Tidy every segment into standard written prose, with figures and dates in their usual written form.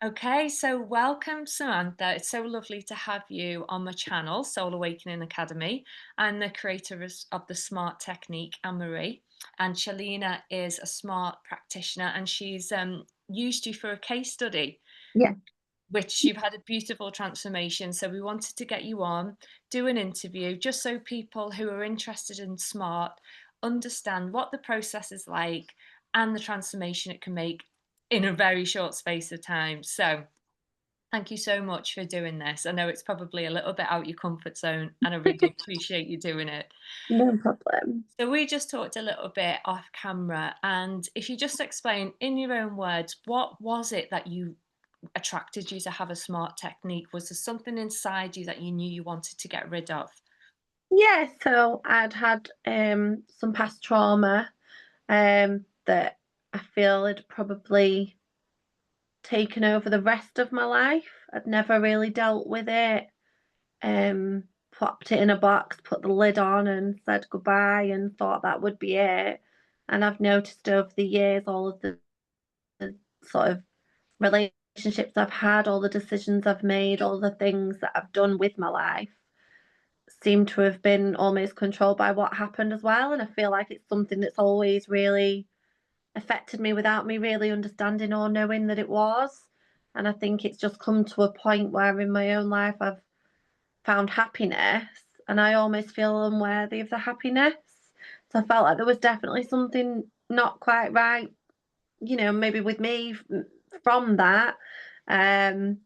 Okay, so welcome, Samantha. It's so lovely to have you on my channel, Soul Awakening Academy. I'm the creator of the SMART technique, Anne-Marie, and Chelina is a SMART practitioner, and she's used you for a case study, Yeah. which you've had a beautiful transformation. So we wanted to get you on, do an interview, just so people who are interested in SMART understand what the process is like and the transformation it can make in a very short space of time. So thank you so much for doing this. I know it's probably a little bit out your comfort zone, and I really appreciate you doing it. No problem. So, we just talked a little bit off camera, and if you just explain in your own words, what was it that you attracted you to have a smart technique? Was there something inside you that you knew you wanted to get rid of? Yeah, so I'd had some past trauma that I feel had probably taken over the rest of my life. I'd never really dealt with it. Popped it in a box, put the lid on and said goodbye and thought that would be it. And I've noticed over the years all of the sort of relationships I've had, all the decisions I've made, all the things that I've done with my life seem to have been almost controlled by what happened as well. And I feel like it's something that's always really affected me without me really understanding or knowing that it was. And I think it's just come to a point where in my own life I've found happiness and I almost feel unworthy of the happiness. So I felt like there was definitely something not quite right, maybe with me from that. And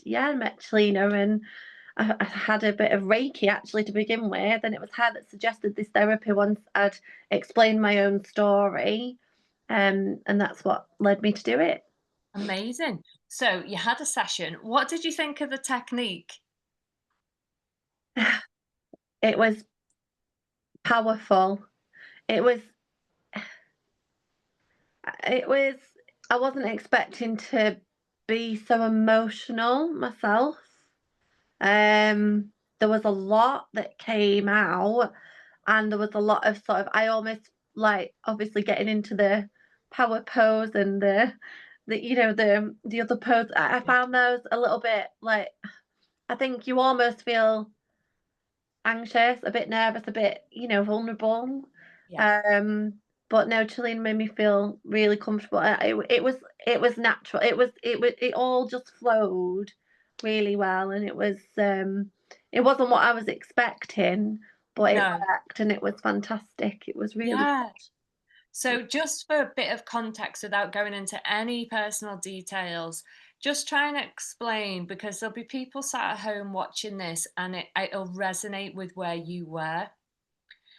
yeah, I met Chelina and I had a bit of Reiki actually to begin with, and it was her that suggested this therapy once I'd explained my own story, and that's what led me to do it. Amazing. So, you had a session. What did you think of the technique? It was powerful. It was, it was. I wasn't expecting to be so emotional myself. There was a lot that came out, and there was a lot of sort of I almost like obviously getting into the power pose and the other pose. I found those a little bit like I think you almost feel anxious, a bit nervous, a bit vulnerable. Yeah. Um, but no, Chilean made me feel really comfortable. It was natural. It all just flowed really well, and it wasn't what I was expecting, but it No. worked, and it was fantastic. It was really Yeah. good. So, just for a bit of context without going into any personal details, just try and explain because there'll be people sat at home watching this and it'll resonate with where you were.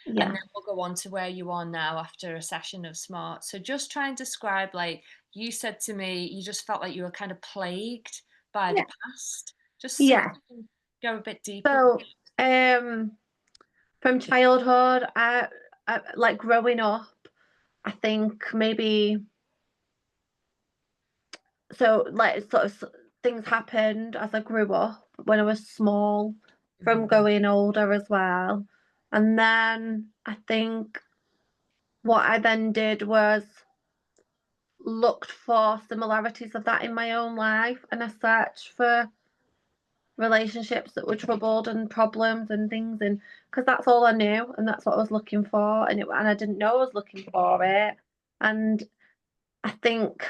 And Yeah, then we'll go on to where you are now after a session of SMART. So, just try and describe like you said to me, you just felt like you were kind of plagued by the yeah, past. Just see if yeah. we can go a bit deeper. So, from childhood, I like growing up. I think maybe so like things happened as I grew up when I was small, from Mhm. going older as well. And then I think what I then did was looked for similarities of that in my own life and I searched for relationships that were troubled and problems and things and because that's all I knew and that's what I was looking for and I didn't know I was looking for it. And I think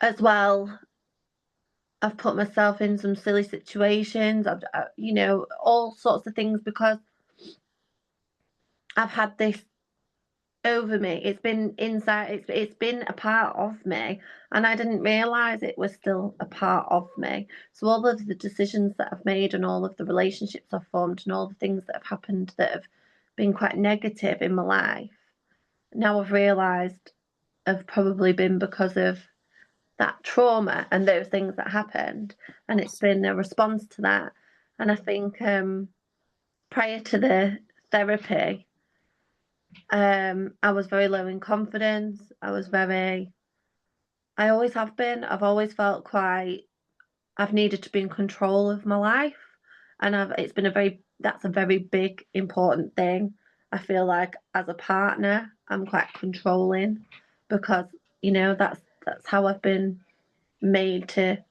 as well I've put myself in some silly situations. All sorts of things because I've had this over me. It's been inside. It's been a part of me, and I didn't realize it was still a part of me. So all of the decisions that I've made, and all of the relationships I've formed, and all the things that have happened that have been quite negative in my life, now I've realized have probably been because of that trauma and those things that happened, and it's Absolutely. been a response to that. And I think prior to the therapy, I was very low in confidence. I always have been. I've always felt quite. I've needed to be in control of my life, and it's been that's a very big important thing. I feel like as a partner, I'm quite controlling because that's how I've been made to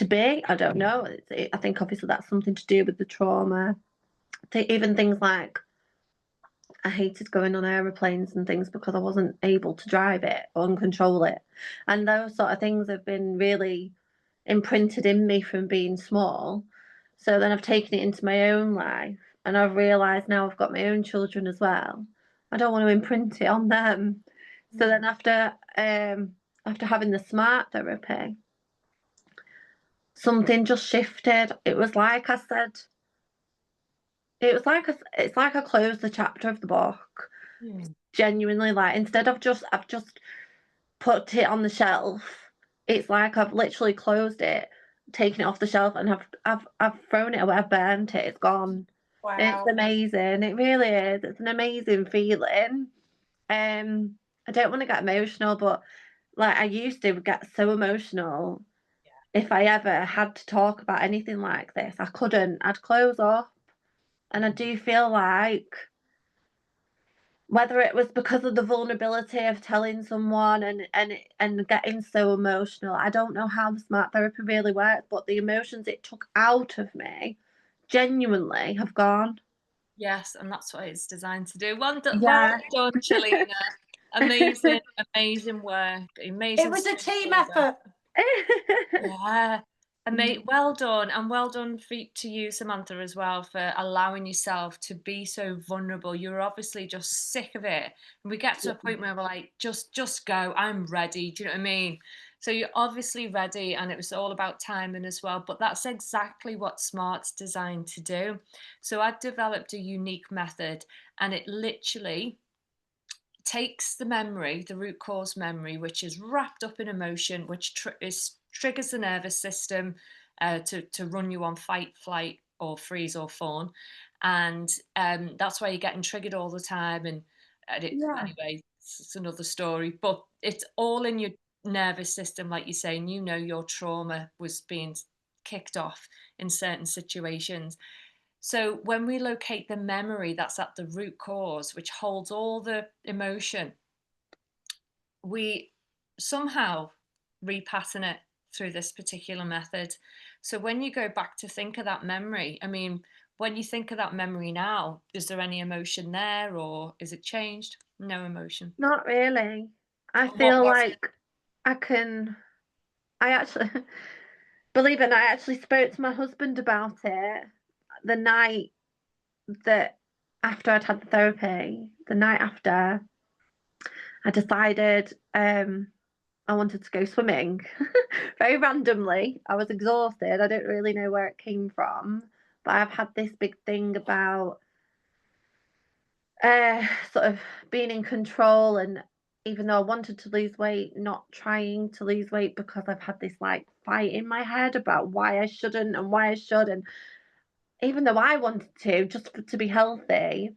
be. I don't know. I think obviously that's something to do with the trauma. Even things like I hated going on aeroplanes and things because I wasn't able to drive it or control it. And those sort of things have been really imprinted in me from being small. So then I've taken it into my own life and I've realised now I've got my own children as well. I don't want to imprint it on them. So then after having the smart therapy, something just shifted. It was like I said, it's like I closed the chapter of the book. Mm. Genuinely, like instead of just I've just put it on the shelf. It's like I've literally closed it, taken it off the shelf, and I've thrown it away. I've burnt it. It's gone. It's Wow. amazing. It really is. It's an amazing feeling. I don't want to get emotional, but like I used to get so emotional if I ever had to talk about anything like this. I couldn't. I'd close off, and I do feel like whether it was because of the vulnerability of telling someone and getting so emotional, I don't know how the smart therapy really works, but the emotions it took out of me genuinely have gone. Yes, and that's what it's designed to do. Well Yeah. done, Chelina. Amazing, amazing work. It Amazing was a straight team forward. effort. Yeah. Well done, and well done to you, Samantha, as well, for allowing yourself to be so vulnerable. You're obviously just sick of it, and we get to a point where we're like, just go. I'm ready. Do you know what I mean? So you're obviously ready, and it was all about timing as well. But that's exactly what Smart's designed to do. So I've developed a unique method, and it literally takes the memory, the root cause memory, which is wrapped up in emotion, which triggers the nervous system to run you on fight, flight, or freeze or fawn, and that's why you're getting triggered all the time. And Yeah. anyway, it's another story, but it's all in your nervous system, like you're saying. You know your trauma was being kicked off in certain situations. So when we locate the memory that's at the root cause, which holds all the emotion, we somehow repattern it through this particular method. So when you go back to think of that memory, I mean, when you think of that memory now, is there any emotion there or is it changed? No emotion. Not really. I And what feel was like I can. I actually, believe it or not, I actually spoke to my husband about it the night that after I'd had the therapy, the night after I decided I wanted to go swimming. Very randomly. I was exhausted. I don't really know where it came from. But I've had this big thing about sort of being in control, and even though I wanted to lose weight, not trying to lose weight because I've had this like fight in my head about why I shouldn't and why I should. And even though I wanted to, just to be healthy,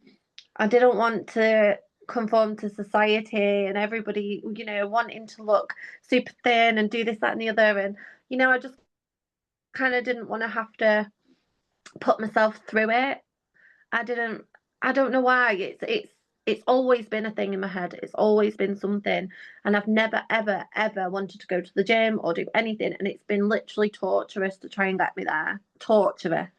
I didn't want to conform to society and everybody, wanting to look super thin and do this, that, and the other. And, I just kind of didn't want to have to put myself through it. I didn't, I don't know why. It's always been a thing in my head. It's always been something. And I've never, ever, ever wanted to go to the gym or do anything. And it's been literally torturous to try and get me there. Torturous.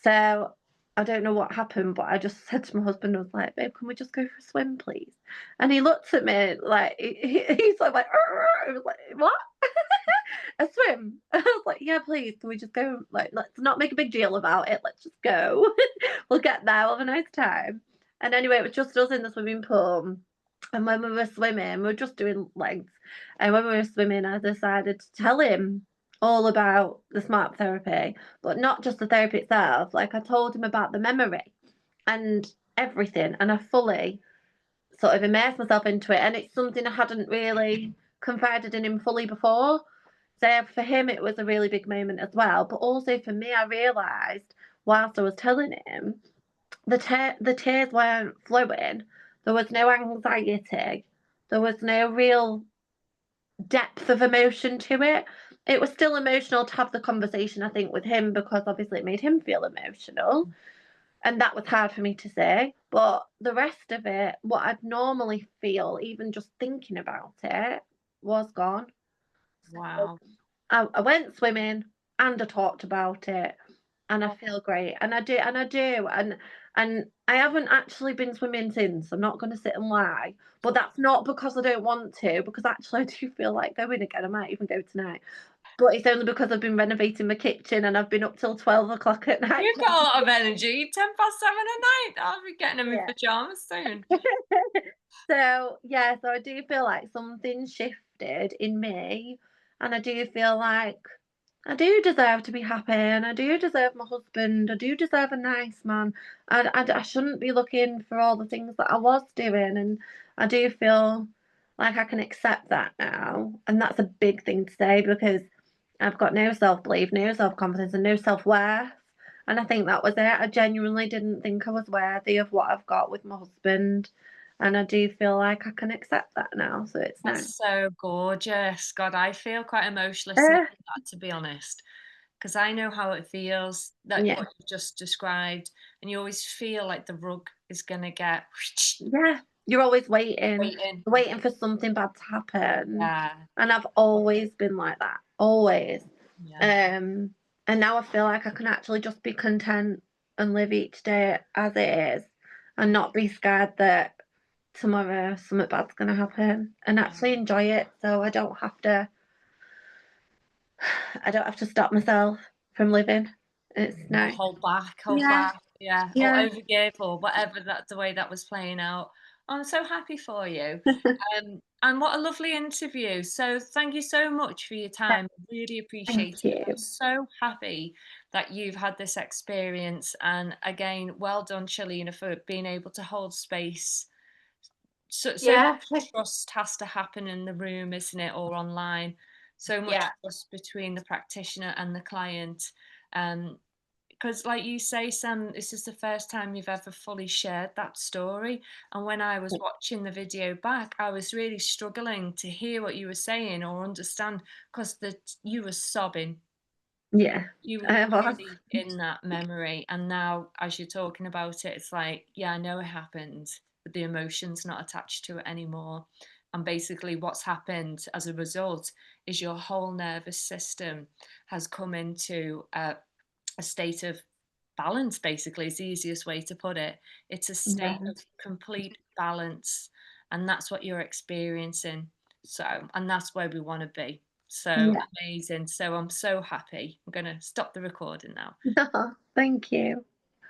So I don't know what happened, but I just said to my husband, I was like, babe, can we just go for a swim, please? And he looked at me like, he's like, I was like, what? A swim? I was like, yeah, please, can we just go? Like, let's not make a big deal about it. Let's just go. We'll get there. We'll have a nice time. And anyway, it was just us in the swimming pool. And when we were swimming, we were just doing legs. And when we were swimming, I decided to tell him all about the smart therapy, but not just the therapy itself. Like I told him about the memory and everything, and I fully sort of immersed myself into it. And it's something I hadn't really confided in him fully before. So for him, it was a really big moment as well. But also for me, I realised whilst I was telling him, the tears weren't flowing. There was no anxiety. There was no real depth of emotion to it. It was still emotional to have the conversation, I think, with him because obviously it made him feel emotional. And that was hard for me to say. But the rest of it, what I'd normally feel, even just thinking about it, was gone. Wow. I went swimming and I talked about it and I Oh, feel great. And I haven't actually been swimming since. I'm not gonna sit and lie. But that's not because I don't want to, because actually I do feel like going again. I might even go tonight. But it's only because I've been renovating my kitchen and I've been up till 12 o'clock at night. you've got a lot of energy. 10 past 7 at night. I'll be getting in my Yeah. pajamas soon. So, yeah, so I do feel like something shifted in me, and I do feel like I do deserve to be happy, and I do deserve my husband. I do deserve a nice man. I shouldn't be looking for all the things that I was doing, and I do feel like I can accept that now, and that's a big thing to say because I've got no self belief, no self confidence, and no self worth. And I think that was it. I genuinely didn't think I was worthy of what I've got with my husband. And I do feel like I can accept that now. So it's nice. That's so gorgeous. God, I feel quite emotional listening Uh, to that, to be honest, because I know how it feels, that yeah. what you've just described, and you always feel like the rug is gonna get Yeah. You're always waiting, waiting. waiting for something bad to happen. Yeah, And I've always been like that. Always. yeah, Um, and now I feel like I can actually just be content and live each day as it is and not be scared that tomorrow something bad's gonna happen and yeah. actually enjoy it so I don't have to stop myself from living. It's Or nice. hold Yeah, back, yeah, or yeah. overgive or whatever that the way that was playing out. I'm so happy for you. And what a lovely interview. So thank you so much for your time. Really appreciate Thank it. I'm you. so happy that you've had this experience. And again, well done, Chelina, for being able to hold space. So Yeah, much trust has to happen in the room, isn't it, or online? So much yeah, trust between the practitioner and the client. Because, like you say, Sam, this is the first time you've ever fully shared that story. And when I was watching the video back, I was really struggling to hear what you were saying or understand because you were sobbing. yeah. You were I was. really in that memory. And now, as you're talking about it, it's like, yeah, I know it happened, but the emotion's not attached to it anymore. And basically, what's happened as a result is your whole nervous system has come into a state of balance, basically, is the easiest way to put it. It's a state Yeah, of complete balance, and that's what you're experiencing. So, and that's where we want to be. So yeah. amazing. So I'm so happy. I'm going to stop the recording now. Thank you.